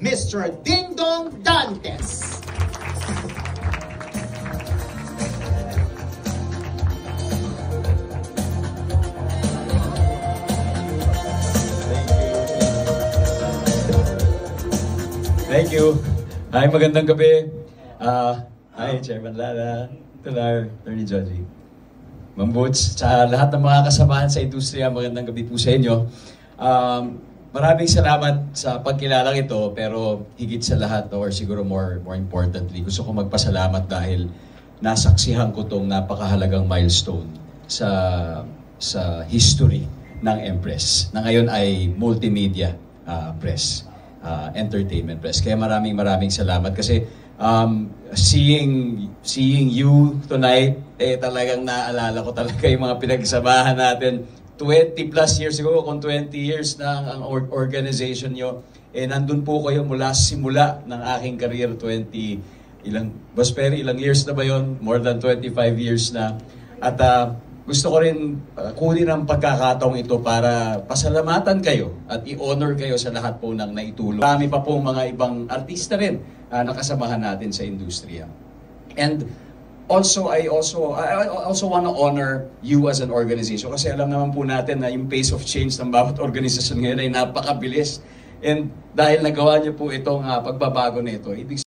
Mr. Dingdong Dantes. Thank you. Hi, magandang gabi. Hi, Chairman Lala, Tular, Attorney Judge, Ma'am Boots, sa lahat ng mga kasamahan sa industriya, magandang gabi po sa inyo. Maraming salamat sa pagkilalang ito, pero higit sa lahat, or siguro more importantly, gusto ko magpasalamat dahil nasaksihan ko itong napakahalagang milestone sa history ng Empress, na ngayon ay multimedia press. Entertainment press. Kaya maraming salamat kasi seeing you tonight, talagang naalala ko talaga yung mga pinagsamahan natin 20 plus years ago, kung 20 years na ang organization nyo, nandun po kayo mula simula ng aking career, ilang years na ba yon? More than 25 years na. At gusto ko rin kunin ang pagkakataong ito para pasalamatan kayo at i-honor kayo sa lahat po ng naitulong. Marami pa pong mga ibang artista rin nakasamahan natin sa industriya. And also, I also want to honor you as an organization kasi alam naman po natin na yung pace of change ng bawat organisasyon ngayon ay napakabilis. And dahil nagawa niyo po itong pagbabago nito, ibig